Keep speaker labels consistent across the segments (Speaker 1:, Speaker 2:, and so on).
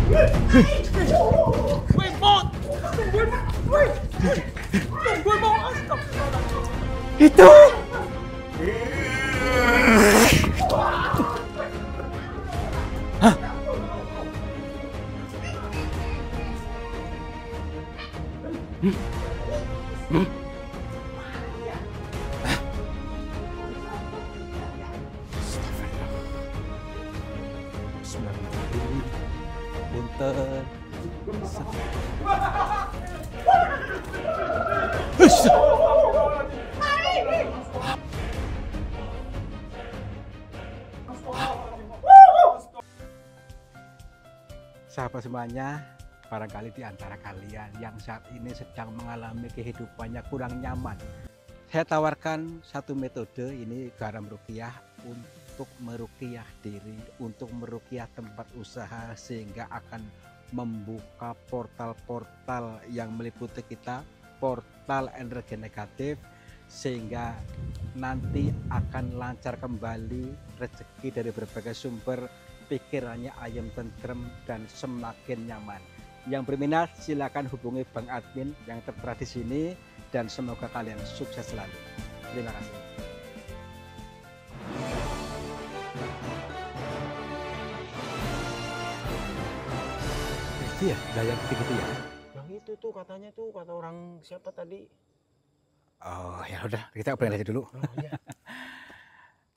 Speaker 1: Woi, Bot! Tungguin mo! Astagfirullahaladzim.
Speaker 2: Itu. Hah? Punten. Sahabat semuanya, barangkali di antara kalian yang saat ini sedang mengalami kehidupannya kurang nyaman, saya tawarkan satu metode, ini garam ruqyah untuk meruqyah diri, untuk meruqyah tempat usaha, sehingga akan membuka portal-portal yang meliputi kita, portal energi negatif, sehingga nanti akan lancar kembali rezeki dari berbagai sumber, pikirannya ayam tentrem dan semakin nyaman. Yang berminat silakan hubungi Bang Admin yang tertera di sini, dan semoga kalian sukses selalu. Terima kasih. Itu ya, gaya gitu ya.
Speaker 3: Yang itu tuh katanya tuh kata orang siapa tadi?
Speaker 2: Oh ya udah, kita obrolin aja dulu.
Speaker 3: Oh, iya.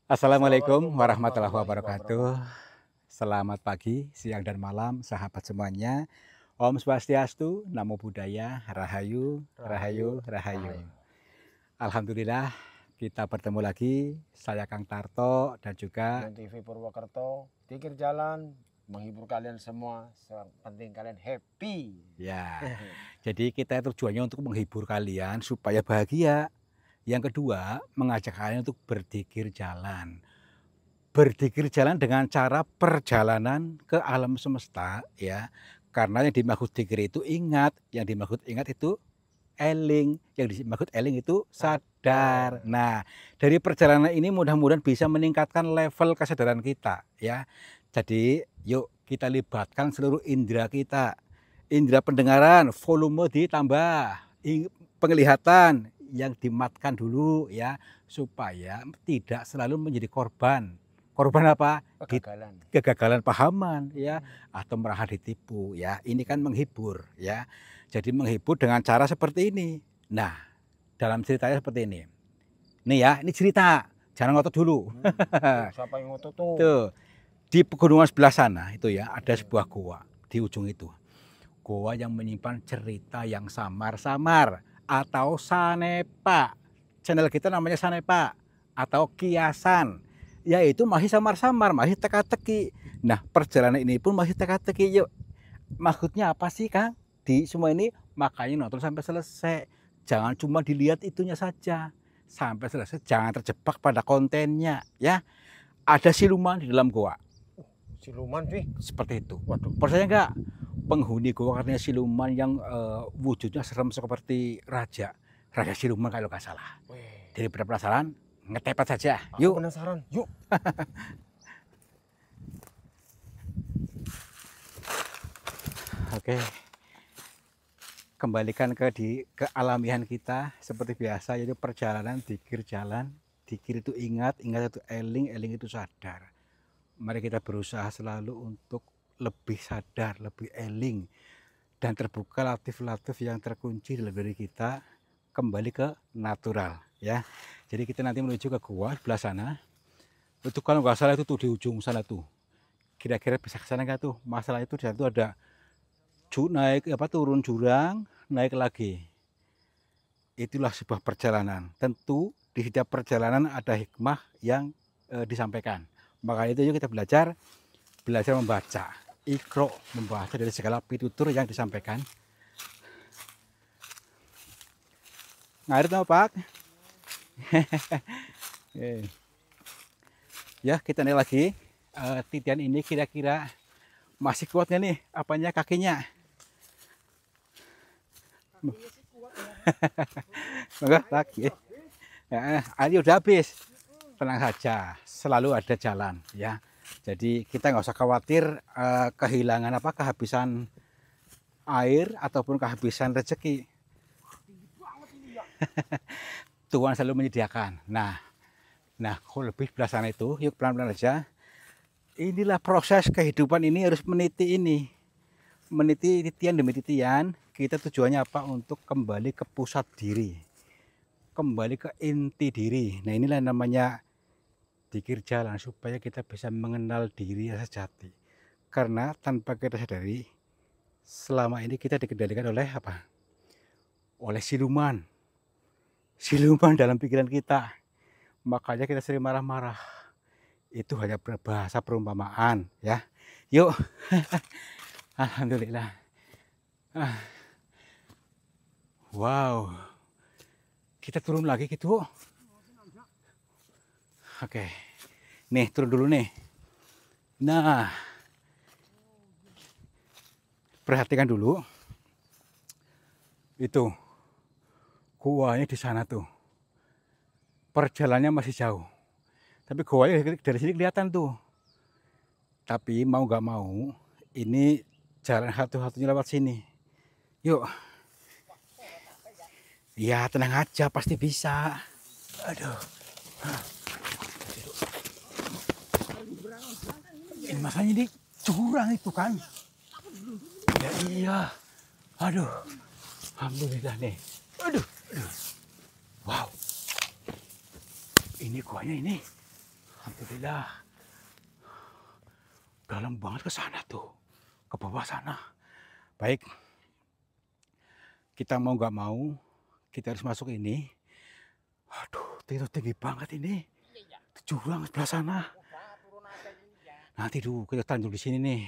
Speaker 2: Assalamualaikum warahmatullahi wabarakatuh. Selamat pagi, siang dan malam sahabat semuanya. Om Swastiastu, Namo Buddhaya, Rahayu, Rahayu, Rahayu. Alhamdulillah kita bertemu lagi, saya Kang Tarto dan juga
Speaker 3: TV Purwokerto, Dikir Jalan, menghibur kalian semua, yang penting kalian happy.
Speaker 2: ya. Jadi kita tujuannya untuk menghibur kalian supaya bahagia. Yang kedua, mengajak kalian untuk berzikir jalan. Berzikir jalan dengan cara perjalanan ke alam semesta, ya. Karena yang dimaksud zikir itu ingat, yang dimaksud ingat itu eling, yang dimaksud eling itu sadar. Nah, dari perjalanan ini mudah-mudahan bisa meningkatkan level kesadaran kita, ya. Jadi, yuk kita libatkan seluruh indera kita. Indera pendengaran, volume ditambah, penglihatan yang dimatkan dulu, ya, supaya tidak selalu menjadi korban. Korban apa?
Speaker 3: Kegagalan.
Speaker 2: Kegagalan pahaman, ya, atau merasa ditipu, ya. Ini kan menghibur, ya. Jadi menghibur dengan cara seperti ini. Nah, dalam ceritanya seperti ini. Nih ya, ini cerita. Jangan ngotot dulu.
Speaker 3: Siapa yang ngotot tuh?
Speaker 2: Tuh, di pegunungan sebelah sana itu ya, ada sebuah goa di ujung itu. Goa yang menyimpan cerita yang samar-samar atau sanepa. Channel kita namanya sanepa atau kiasan. Yaitu masih samar-samar, masih teka-teki. Nah, perjalanan ini pun masih teka-teki. Yuk, maksudnya apa sih, Kang? Di semua ini, makanya nonton sampai selesai. Jangan cuma dilihat itunya saja. Sampai selesai, jangan terjebak pada kontennya, ya. Ada siluman di dalam goa.
Speaker 3: Siluman sih.
Speaker 2: Seperti itu.
Speaker 3: Waduh.
Speaker 2: Percaya nggak? Penghuni goa katanya siluman yang wujudnya serem seperti raja. Raja siluman kalau nggak salah.
Speaker 3: Wih.
Speaker 2: Daripada penasaran, ngetepet saja.
Speaker 3: Aku
Speaker 2: Yuk.
Speaker 3: penasaran. Yuk.
Speaker 2: Oke. Kembalikan ke alamihan kita seperti biasa, yaitu perjalanan dikir jalan. Dikir itu ingat, ingat itu eling, eling itu sadar. Mari kita berusaha selalu untuk lebih sadar, lebih eling, dan terbuka latif-latif yang terkunci dalam diri kita, kembali ke natural, ya. Jadi kita nanti menuju ke gua sebelah sana. Itu kalau nggak salah itu tuh di ujung sana tuh. Kira-kira bisa ke sana nggak tuh? Masalah itu di situ ada naik turun jurang, naik lagi. Itulah sebuah perjalanan. Tentu di setiap perjalanan ada hikmah yang disampaikan. Maka itu yuk kita belajar membaca. Iqra, membaca dari segala pitutur yang disampaikan. Ngarit apa, Pak? Ya, kita naik lagi. Titian ini kira-kira masih kuatnya nih, apanya kakinya? Enggak, lagi. Ya, air udah habis. Tenang saja, selalu ada jalan, ya. Jadi kita nggak usah khawatir kehilangan kehabisan air ataupun kehabisan rezeki. Tuhan selalu menyediakan. Nah, kalau lebih belah sana itu, yuk pelan-pelan aja. Inilah proses kehidupan ini harus meniti ini. Meniti titian demi titian, kita tujuannya apa? Untuk kembali ke pusat diri. Kembali ke inti diri. Nah, inilah namanya dikir jalan, supaya kita bisa mengenal diri yang sejati. Karena tanpa kita sadari, selama ini kita dikendalikan oleh apa? Oleh siluman. Siluman dalam pikiran kita. Makanya kita sering marah-marah. Itu hanya bahasa perumpamaan ya. Yuk. Alhamdulillah. Wow. Kita turun lagi gitu. Oke. Nih, turun dulu nih. Nah. Perhatikan dulu. Itu. Guanya di sana tuh. Perjalanannya masih jauh. Tapi guanya dari sini kelihatan tuh. Tapi mau nggak mau, ini jalan satu-satunya lewat sini. Yuk. Ya tenang aja, pasti bisa. Aduh. Ini masalahnya di jurang itu kan. Ya iya. Aduh. Alhamdulillah nih. Aduh. Wow. Ini guanya ini. Alhamdulillah. Dalam banget ke sana tuh. Ke bawah sana. Baik. Kita mau nggak mau, kita harus masuk ini. Aduh, itu tinggi banget ini. Jurang sebelah sana. Nanti dulu kita tanjung di sini nih.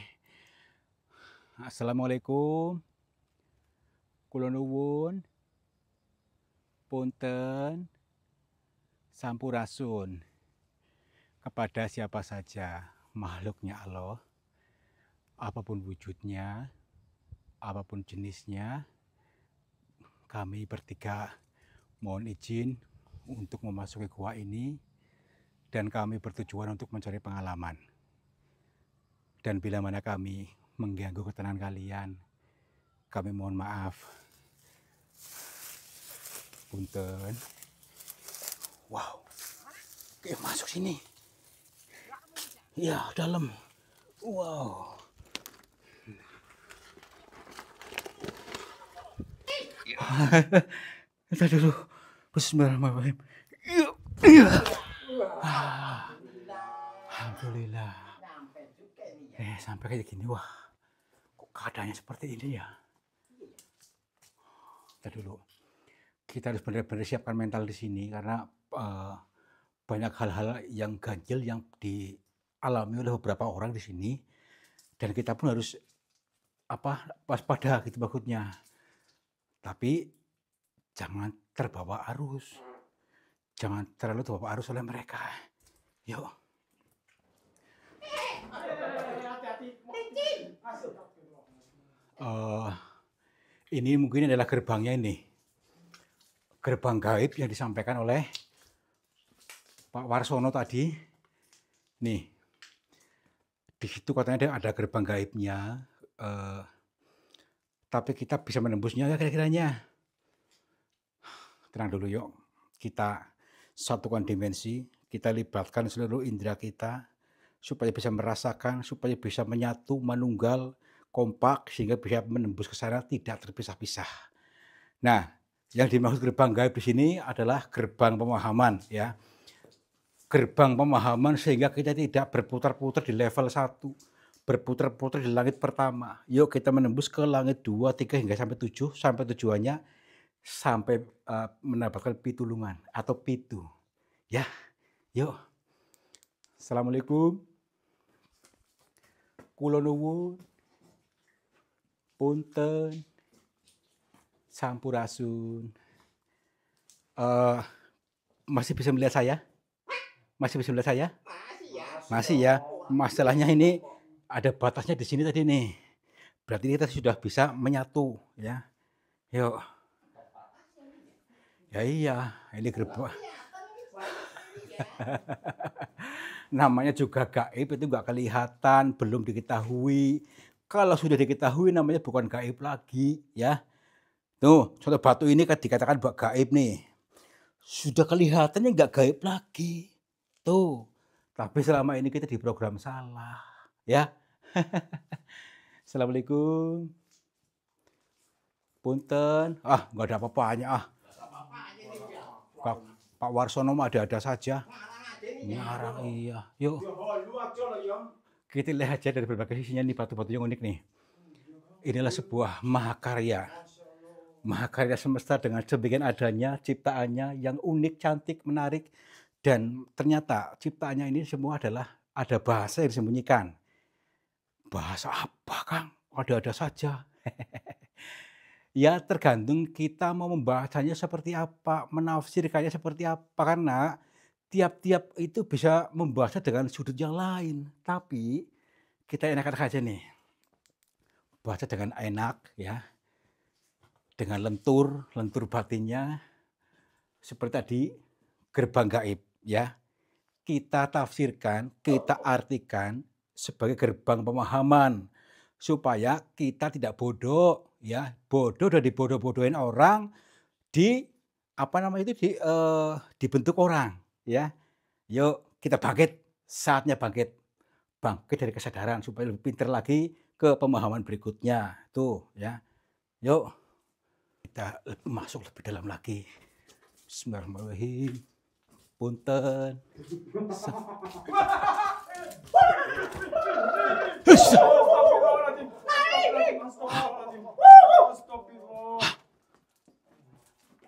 Speaker 2: Assalamualaikum. Kula nuwun. Punten. Sampurasun. Kepada siapa saja makhluknya Allah, apapun wujudnya, apapun jenisnya, kami bertiga mohon izin untuk memasuki gua ini, dan kami bertujuan untuk mencari pengalaman. Dan bila mana kami mengganggu ketenangan kalian, kami mohon maaf. Punten. Wow. Oke, masuk sini. Ya, dalam. Wow. Kita dulu. Bismillahirrahmanirrahim. Iya. Alhamdulillah. Sampai kayak gini, wah. Kok keadaannya seperti ini ya? Kita dulu. Kita harus benar-benar siapkan mental di sini karena banyak hal-hal yang ganjil yang dialami oleh beberapa orang di sini, dan kita pun harus waspada gitu maksudnya. Tapi jangan terbawa arus, jangan terlalu terbawa arus oleh mereka. Yuk. Ini mungkin adalah gerbangnya ini. Gerbang gaib yang disampaikan oleh Pak Warsono tadi. Nih, di situ katanya ada gerbang gaibnya, tapi kita bisa menembusnya ya kira-kiranya. Tenang dulu yuk, kita satukan dimensi, kita libatkan seluruh indera kita supaya bisa merasakan, supaya bisa menyatu, menunggal, kompak, sehingga bisa menembus ke sana tidak terpisah-pisah. Nah, yang dimaksud gerbang gaib di sini adalah gerbang pemahaman ya. Gerbang pemahaman sehingga kita tidak berputar-putar di level 1, berputar-putar di langit pertama. Yuk kita menembus ke langit 2, 3 hingga sampai 7, sampai tujuannya sampai mendapatkan pitulungan atau pitu. Ya. Yuk. Assalamualaikum. Kula nuwun. Punten. Sampurasun. Masih bisa melihat saya? Masih bisa melihat saya? Masih ya. Masalahnya ini ada batasnya di sini tadi nih. Berarti kita sudah bisa menyatu ya. Yuk. Ya iya, ini gerbang. Namanya juga gaib itu nggak kelihatan, belum diketahui. Kalau sudah diketahui namanya bukan gaib lagi ya. Tuh, contoh batu ini kan dikatakan gaib nih. Sudah kelihatannya nggak gaib lagi. Tuh, tapi selama ini kita diprogram salah ya. Assalamualaikum. Punten. Ah, nggak ada apa-apanya ah. Pak Warsono mah ada-ada saja. Ngarang iya. Yuk. Kita lihat aja dari berbagai sisinya nih batu-batu yang unik nih. Inilah sebuah mahakarya. Mahakarya semesta dengan sebagian adanya, ciptaannya yang unik, cantik, menarik. Dan ternyata ciptaannya ini semua adalah ada bahasa yang disembunyikan. Bahasa apa, Kang? Ada-ada saja. Ya tergantung kita mau membahasanya seperti apa, menafsirkannya seperti apa. Karena tiap-tiap itu bisa membahasnya dengan sudut yang lain. Tapi kita enakan aja nih. Baca dengan enak ya. Dengan lentur batinnya. Seperti tadi gerbang gaib ya. Kita tafsirkan, kita artikan sebagai gerbang pemahaman. Supaya kita tidak bodoh ya. Bodoh udah dibodoh-bodohin orang di apa namanya itu dibentuk orang ya. Yuk kita bangkit, saatnya bangkit. Bangkit dari kesadaran supaya lebih pintar lagi ke pemahaman berikutnya. Tuh ya. Yuk kita masuk lebih dalam lagi. Bismillahirrahmanirrahim. Punten.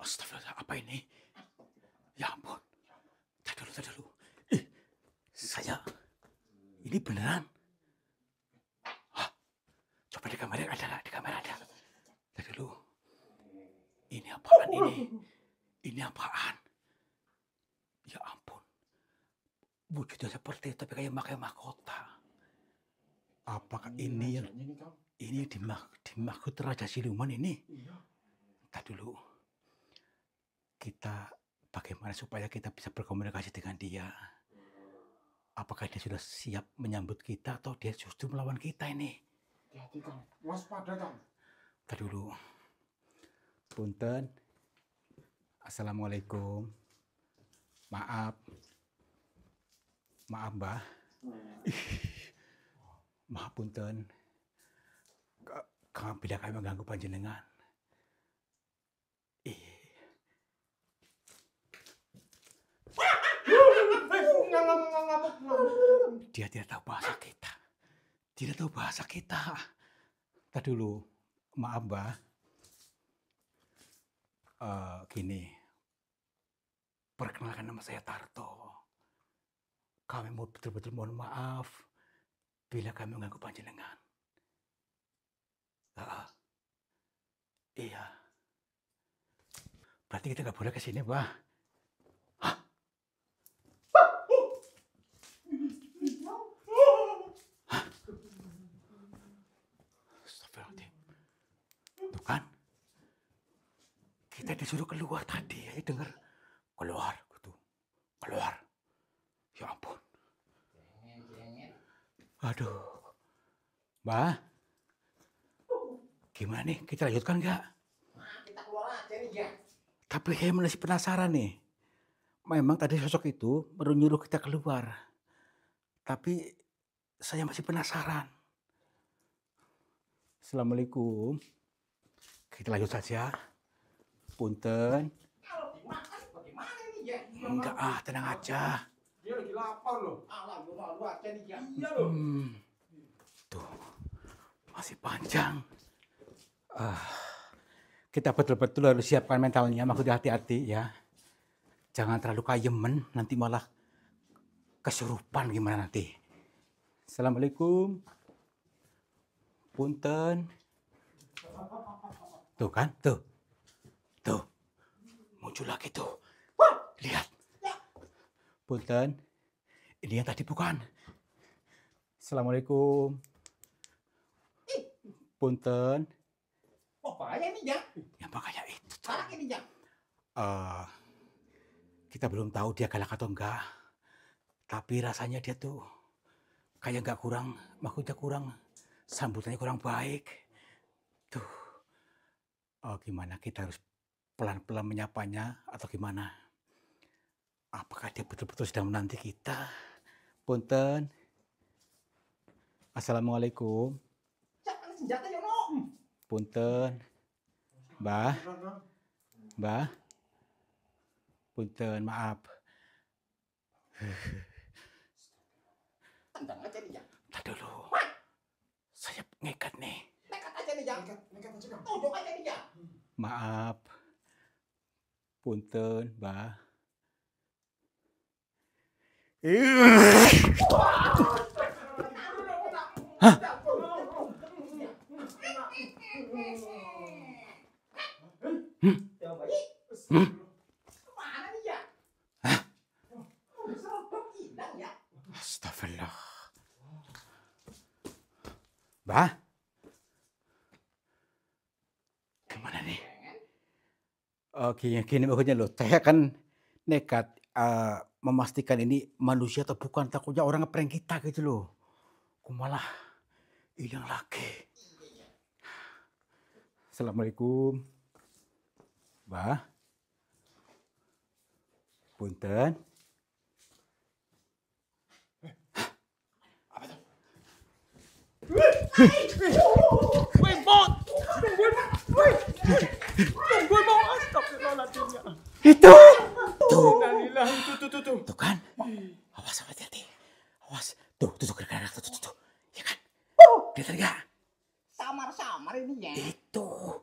Speaker 2: Astagfirullah, apa ini? Ya ampun. Tadi dulu. Saya ini beneran. Coba di kamera ada. Tadi dulu. Ini apaan ini? Ini apaan? Ya ampun. Wujudnya seperti itu, tapi kayak pakai mahkota. Apakah ini yang dimaksud Raja Siluman ini? Tadi dulu. Kita bagaimana supaya kita bisa berkomunikasi dengan dia? Apakah dia sudah siap menyambut kita atau dia justru melawan kita ini?
Speaker 3: Hati-hati, Kang. Waspada, Kang.
Speaker 2: Tadi dulu. Punten. Assalamualaikum. Maaf, Mbah. Maaf punten. Bila kami mengganggu panjenengan. Dia tidak tahu bahasa kita. Tidak tahu bahasa kita. Tadi dulu, maaf Mbah. Gini, perkenalkan nama saya Tarto. Kami mau betul-betul mohon maaf bila kami mengganggu panjenengan. Iya. Berarti kita nggak boleh ke sini, Mbah. Hah? Astagfirullahaladzim. Tuh kan? Kita disuruh keluar tadi, ya dengar. Keluar, gitu. Keluar. Ya ampun. Aduh. Mbah. Gimana nih? Kita lanjutkan nggak?
Speaker 3: Kita keluar aja nih ya.
Speaker 2: Tapi saya masih penasaran nih. Memang tadi sosok itu menyuruh kita keluar. Tapi saya masih penasaran. Assalamualaikum. Kita lanjut saja. Punten.
Speaker 3: Kalau dimakan bagaimana nih ya?
Speaker 2: Enggak tenang aja.
Speaker 3: Dia lagi lapar loh. Lagi malu aja nih ya. Iya loh.
Speaker 2: Tuh. Masih panjang. Kita betul-betul harus siapkan mentalnya, maksudnya hati-hati ya. Jangan terlalu kayemen, nanti malah kesurupan gimana nanti. Assalamualaikum. Punten. Tuh kan, tuh. Muncul lagi tuh. Lihat. Punten. Ini yang tadi bukan. Assalamualaikum. Punten.
Speaker 3: Oh bahaya nih ya.
Speaker 2: Ya makanya itu.
Speaker 3: Parah ini ya.
Speaker 2: Kita belum tahu dia galak atau enggak. Tapi rasanya dia tuh kayak nggak kurang, maksudnya kurang, sambutannya kurang baik. Tuh, gimana kita harus pelan-pelan menyapanya atau gimana? Apakah dia betul-betul sedang menanti kita? Punten. Assalamualaikum.
Speaker 1: Senjata yo no.
Speaker 2: Punten. Mbah. Mbah. Punten, maaf.
Speaker 1: Tendang aja nih ya.
Speaker 2: Ntar dulu. Saya ngekat nih.
Speaker 1: Nekat aja nih ya. Nekat aja. Tunduk aja nih ya.
Speaker 2: Maaf. Punten, Mbah. Hah?
Speaker 1: Mana nih ya? Serobot hilang ya.
Speaker 2: Astagfirullah. Mbah? Gimana nih? Gini maksudnya loh, saya kan nekat memastikan ini manusia atau bukan, takutnya orang ngeprank kita gitu loh. Kok malah hilang lagi. Assalamualaikum. Mbah? Punten.
Speaker 1: Woi, Bot. Tungguin mau. Astagfirullahaladzim ya.
Speaker 2: Itu!
Speaker 1: Innalillah. Tuh.
Speaker 2: Tuh kan? Awas, hati-hati. Awas. Tuh, gerak-gerak. Tuh. Ya kan? Kelihatan nggak?
Speaker 1: Samar-samar ini ya.
Speaker 2: Itu.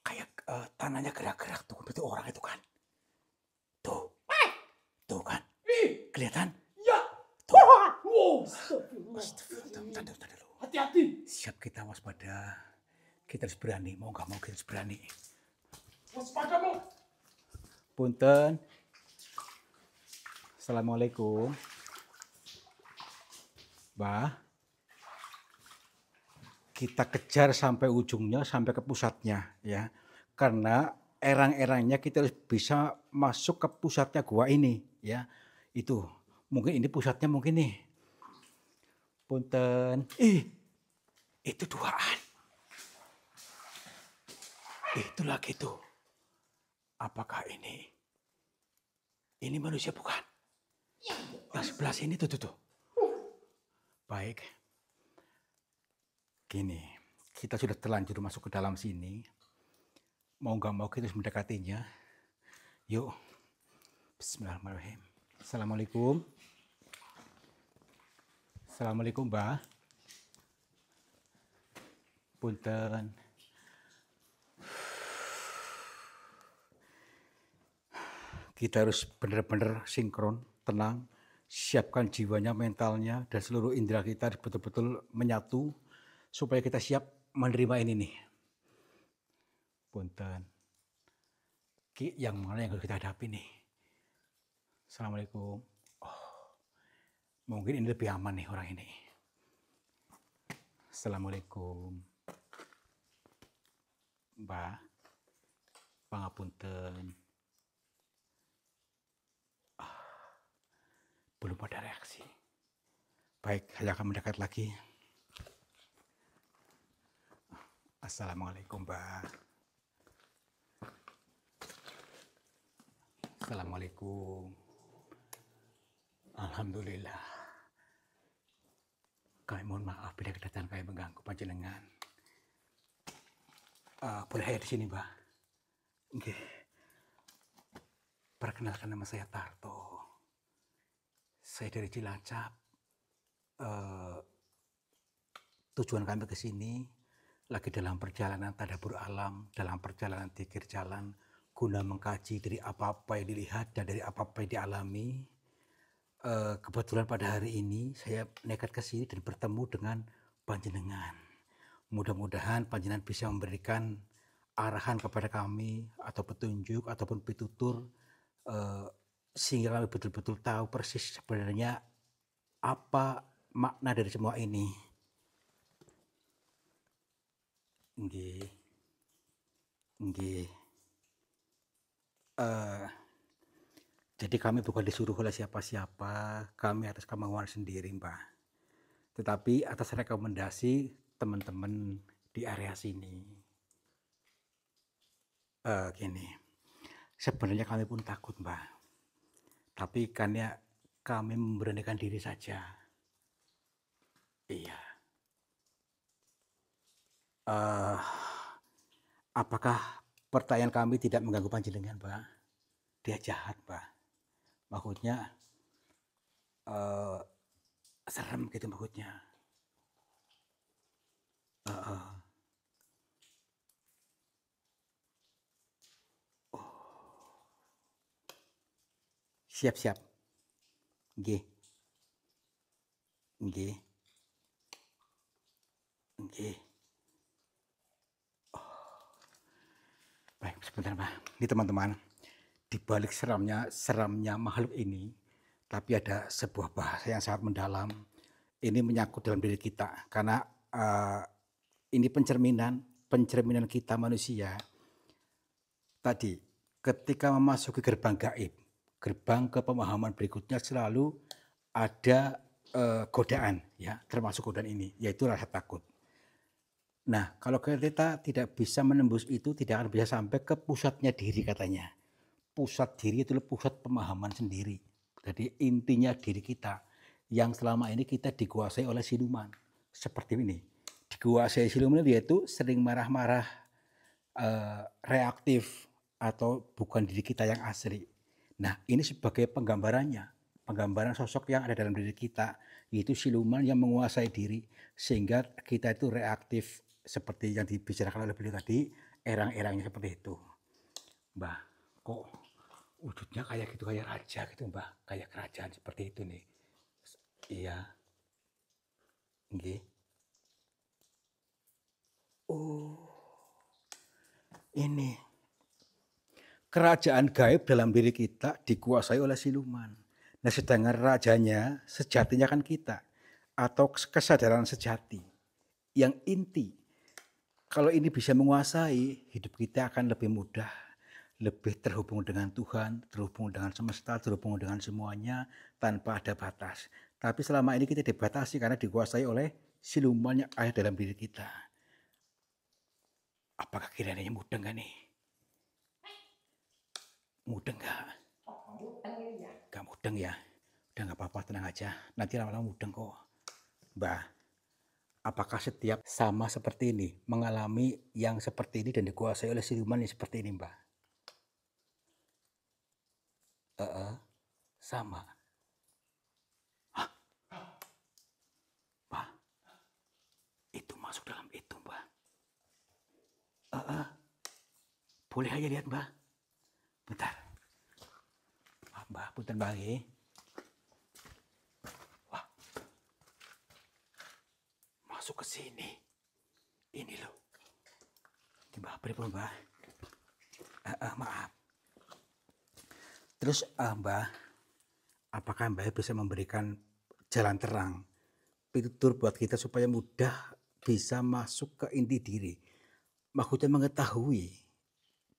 Speaker 2: Kayak tanahnya gerak-gerak tuh. Itu orang itu kan? Tuh. Tuh kan? Kelihatan?
Speaker 1: Ya.
Speaker 2: Tuh.
Speaker 1: Astagfirullah.
Speaker 2: Tanda dulu.
Speaker 1: Hati-hati.
Speaker 2: Siap kita waspada. Kita harus berani. Mau nggak mau kita harus berani.
Speaker 1: Waspada mau.
Speaker 2: Punten. Assalamualaikum. Mbah. Kita kejar sampai ujungnya, sampai ke pusatnya ya. Karena erang-erangnya kita harus bisa masuk ke pusatnya gua ini ya. Itu. Mungkin ini pusatnya mungkin nih. Punten. Itu duaan. Itu lagi tuh. Apakah ini manusia bukan? Yang sebelah sini tuh. Baik. Gini, kita sudah terlanjur masuk ke dalam sini. Mau nggak mau kita harus mendekatinya. Yuk. Bismillahirrahmanirrahim. Assalamualaikum. Assalamualaikum, Mbah. Punten. Kita harus benar-benar sinkron, tenang, siapkan jiwanya, mentalnya, dan seluruh indera kita harus betul-betul menyatu supaya kita siap menerima ini nih. Punten. Yang mana yang harus kita hadapi nih? Assalamualaikum. Mungkin ini lebih aman nih orang ini. Assalamualaikum. Mbak. Pangapunten. Belum ada reaksi. Baik, saya akan mendekat lagi. Assalamualaikum, Mbak. Assalamualaikum. Alhamdulillah. Kami mohon maaf bila kedatangan kami mengganggu panjenengan. Boleh saya di sini, Mbak? Oke. Perkenalkan, nama saya Tarto. Saya dari Cilacap. Tujuan kami ke sini lagi dalam perjalanan tadabbur alam, dalam perjalanan dzikir jalan, guna mengkaji dari apa-apa yang dilihat dan dari apa-apa yang dialami. Kebetulan pada hari ini saya nekat ke sini dan bertemu dengan panjenengan. Mudah-mudahan panjenengan bisa memberikan arahan kepada kami atau petunjuk ataupun pitutur sehingga kami betul-betul tahu persis sebenarnya apa makna dari semua ini. Nggih. Jadi kami bukan disuruh oleh siapa-siapa, kami atas kemauan sendiri, Mbah. Tetapi atas rekomendasi teman-teman di area sini. Gini, sebenarnya kami pun takut, Mbah. Tapi kan ya kami memberanikan diri saja. Iya. Apakah pertanyaan kami tidak mengganggu panjenengan, Mbah? Dia jahat, Mbah. Maksudnya serem gitu maksudnya. Siap-siap. Nggih. Nggih. Nggih. Baik, sebentar, Mbah. Ini teman-teman, di balik seramnya makhluk ini, tapi ada sebuah bahasa yang sangat mendalam. Ini menyangkut dalam diri kita, karena ini pencerminan kita manusia. Tadi, ketika memasuki gerbang gaib, gerbang ke pemahaman berikutnya selalu ada godaan, ya, termasuk godaan ini, yaitu rasa takut. Nah, kalau kita tidak bisa menembus itu, tidak akan bisa sampai ke pusatnya diri katanya. Pusat diri itu pusat pemahaman sendiri. Jadi intinya diri kita yang selama ini kita dikuasai oleh siluman. Seperti ini. Dikuasai siluman yaitu sering marah-marah, reaktif, atau bukan diri kita yang asli. Nah, ini sebagai penggambarannya. Penggambaran sosok yang ada dalam diri kita, yaitu siluman yang menguasai diri, sehingga kita itu reaktif, seperti yang dibicarakan oleh beliau tadi, erang-erangnya seperti itu. Mbah, kok wujudnya kayak gitu, kayak raja gitu, Mbah, kayak kerajaan seperti itu nih. Iya. Nggih. Oh, ini kerajaan gaib dalam diri kita dikuasai oleh siluman. Nah, sedangkan rajanya sejatinya kan kita, atau kesadaran sejati yang inti. Kalau ini bisa menguasai, hidup kita akan lebih mudah, lebih terhubung dengan Tuhan, terhubung dengan semesta, terhubung dengan semuanya tanpa ada batas. Tapi selama ini kita dibatasi karena dikuasai oleh siluman yang ada dalam diri kita. Apakah kiranya mudeng gak nih? Mudeng gak? Gak mudeng ya? Udah gak apa-apa, tenang aja. Nanti lama-lama mudeng kok. Mbah, apakah setiap sama seperti ini, mengalami yang seperti ini dan dikuasai oleh siluman yang seperti ini, Mbah? Sama. Hah? Mbah, itu masuk dalam itu, Mbah. Boleh aja lihat, Mbah. Bentar. Mbah, punten Mbah nggih. Wah. Masuk ke sini. Ini loh. Mbah, pripun, Mbah? Maaf. Terus Mbah, apakah Mbah bisa memberikan jalan terang, pitutur buat kita supaya mudah bisa masuk ke inti diri? Maksudnya mengetahui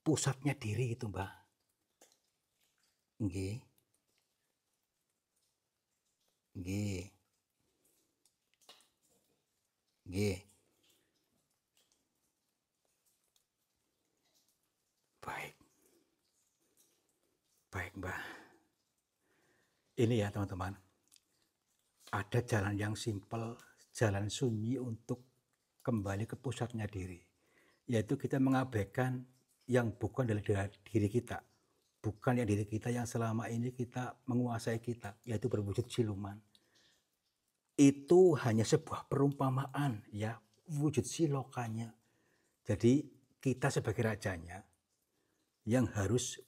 Speaker 2: pusatnya diri itu, Mbah. Nggih. Nggih. Nggih. Baik. Baik, Mbah. Ini ya, teman-teman. Ada jalan yang simpel, jalan sunyi untuk kembali ke pusatnya diri. Yaitu kita mengabaikan yang bukan dari diri kita. Bukan yang diri kita yang selama ini kita menguasai kita, yaitu berwujud siluman. Itu hanya sebuah perumpamaan, ya, wujud silokanya. Jadi kita sebagai rajanya yang harus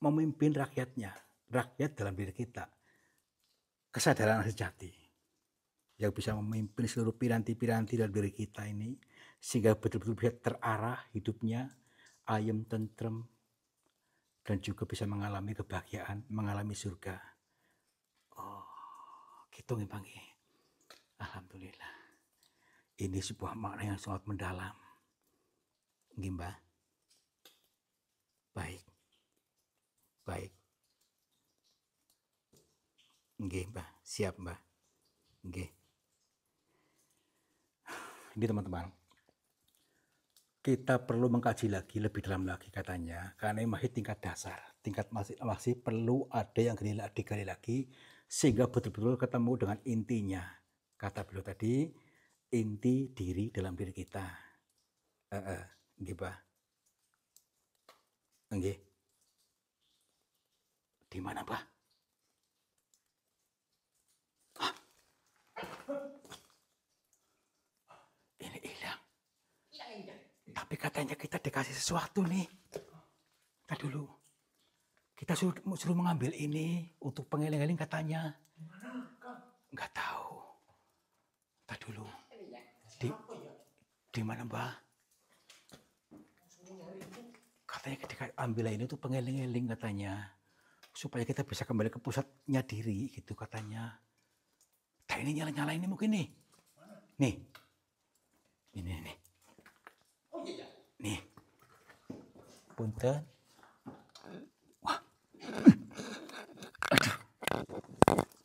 Speaker 2: memimpin rakyatnya, rakyat dalam diri kita. Kesadaran sejati yang bisa memimpin seluruh piranti-piranti dalam diri kita ini, sehingga betul-betul bisa terarah hidupnya, ayem, tentrem, dan juga bisa mengalami kebahagiaan, mengalami surga. Oh, gitu nih Bang. Alhamdulillah. Ini sebuah makna yang sangat mendalam. Nggih, Mbah. Baik. Baik. Nggih, Mbah. Siap, Mbah. Nggih. Ini teman-teman, kita perlu mengkaji lagi lebih dalam lagi katanya, karena ini masih tingkat dasar, tingkat masih perlu ada yang digali lagi sehingga betul-betul ketemu dengan intinya. Kata beliau tadi, inti diri dalam diri kita. Nggih, Mbah. Nggih. Di mana, Mbah? Ini hilang. Tapi katanya kita dikasih sesuatu nih. Kita dulu. Kita suruh mengambil ini untuk pengeling-eling katanya. Nggak tahu. Kita dulu. Di mana, Mbah? Katanya ketika ambil ini tuh pengeling-eling katanya. Supaya kita bisa kembali ke pusatnya diri gitu katanya. Nah ini nyala-nyala ini mungkin nih. Nih. Ini.
Speaker 1: Oh iya.
Speaker 2: Nih. Punten. Wah. Aduh.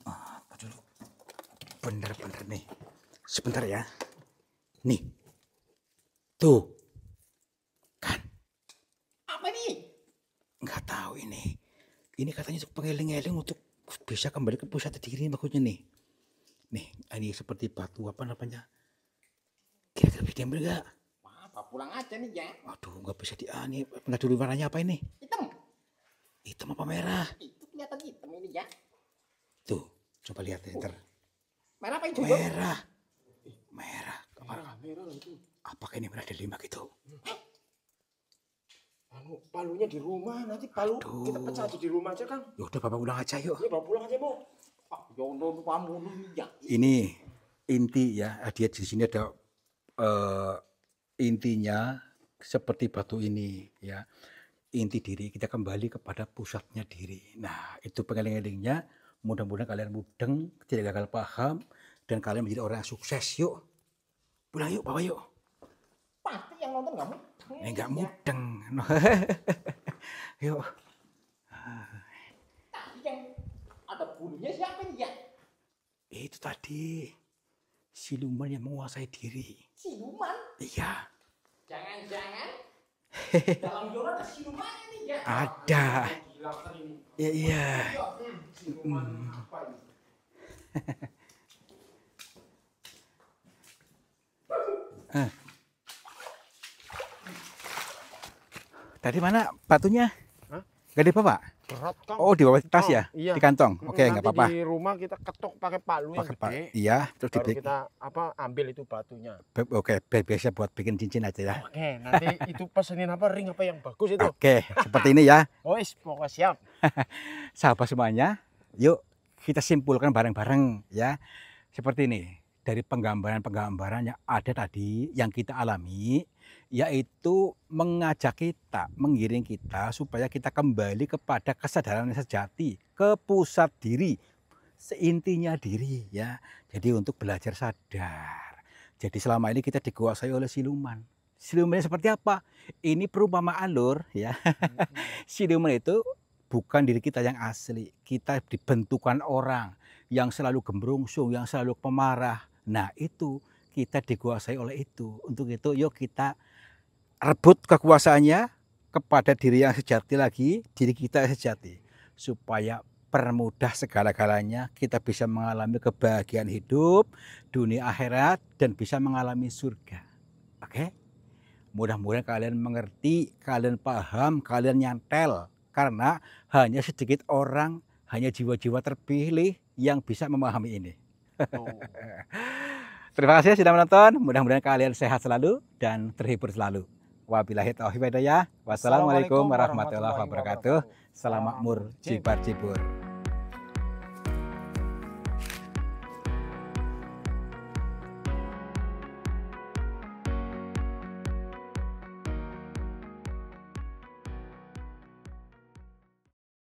Speaker 2: Apa dulu? Bener nih. Sebentar ya. Nih. Tuh. Kan.
Speaker 1: Apa nih?
Speaker 2: Nggak tahu ini. Ini katanya untuk pengeling-eling untuk bisa kembali ke pusat diri maksudnya nih. Nih, ini seperti batu apa namanya? Kira-kira bisa diambil nggak?
Speaker 1: Apa pulang aja nih ya?
Speaker 2: Waduh, nggak bisa diani. Bentar dulu warnanya apa ini?
Speaker 1: Hitam.
Speaker 2: Hitam apa merah?
Speaker 1: Itu kelihatan hitam ini ya.
Speaker 2: Tuh, coba lihat ya, ntar.
Speaker 1: Merah apa hijau?
Speaker 2: Merah. Merah.
Speaker 3: Merah itu.
Speaker 2: Apakah ini merah ada 5 gitu?
Speaker 3: Palunya di rumah, nanti palu
Speaker 2: Aduh.
Speaker 3: kita pecah aja di rumah aja, Kang.
Speaker 2: Yaudah, Bapak ulang aja yuk.
Speaker 3: Ya bawa pulang aja, Bu.
Speaker 1: Ya Allah, kamu nih ya.
Speaker 2: Ini inti ya, dia di sini ada intinya seperti batu ini ya. Inti diri kita kembali kepada pusatnya diri. Nah, itu pengeling-elingnya. Mudah-mudahan kalian mudeng, tidak gagal paham, dan kalian menjadi orang yang sukses. Yuk, pulang yuk, bawa yuk.
Speaker 1: Pasti yang nonton nggak mudeng.
Speaker 2: Nggak mudeng. Yuk.
Speaker 1: Tadi yang ada bulunya siapa nih ya?
Speaker 2: Itu tadi siluman yang menguasai diri.
Speaker 1: Siluman?
Speaker 2: Iya.
Speaker 1: Jangan-jangan dalam Yono ada siluman nih ya?
Speaker 2: Ada.
Speaker 3: Gila kan ini.
Speaker 2: Ya, iya.
Speaker 3: Siluman apa ini?
Speaker 2: Tadi mana batunya?
Speaker 3: Hah?
Speaker 2: Gak di Bapak?
Speaker 3: Berat, Kang.
Speaker 2: Oh, di bawah tas
Speaker 3: Oh,
Speaker 2: ya?
Speaker 3: iya.
Speaker 2: Di kantong. Oke, nggak
Speaker 3: Nanti
Speaker 2: apa-apa.
Speaker 3: di rumah kita ketok pakai palu yang
Speaker 2: Pakai
Speaker 3: gede.
Speaker 2: Iya, terus
Speaker 3: Baru
Speaker 2: dibikin.
Speaker 3: kita ambil itu batunya.
Speaker 2: Oke, biasa buat bikin cincin aja ya.
Speaker 3: Oke, nanti itu pesenin apa ring apa yang bagus itu.
Speaker 2: Oke, seperti ini ya.
Speaker 3: Wes, pokoknya siap.
Speaker 2: Sahabat semuanya, yuk kita simpulkan bareng-bareng ya. Seperti ini, dari penggambaran-penggambaran yang ada tadi, yang kita alami, yaitu mengajak kita, menggiring kita supaya kita kembali kepada kesadaran yang sejati, ke pusat diri, seintinya diri ya. Jadi untuk belajar sadar. Jadi selama ini kita dikuasai oleh siluman. Silumannya seperti apa? Ini perumpamaan lur ya. Siluman itu bukan diri kita yang asli. Kita dibentukan orang yang selalu gembrungsung, yang selalu pemarah. Nah itu kita dikuasai oleh itu. Untuk itu yuk kita rebut kekuasaannya kepada diri yang sejati lagi, diri kita yang sejati. Supaya permudah segala-galanya kita bisa mengalami kebahagiaan hidup, dunia akhirat, dan bisa mengalami surga. Oke? Mudah-mudahan kalian mengerti, kalian paham, kalian nyantel. Karena hanya sedikit orang, hanya jiwa-jiwa terpilih yang bisa memahami ini. Terima kasih sudah menonton. Mudah-mudahan kalian sehat selalu dan terhibur selalu. Wabillahi taufiq wal hidayah. Wassalamualaikum warahmatullahi wabarakatuh. Salam makmur, jibar jibur.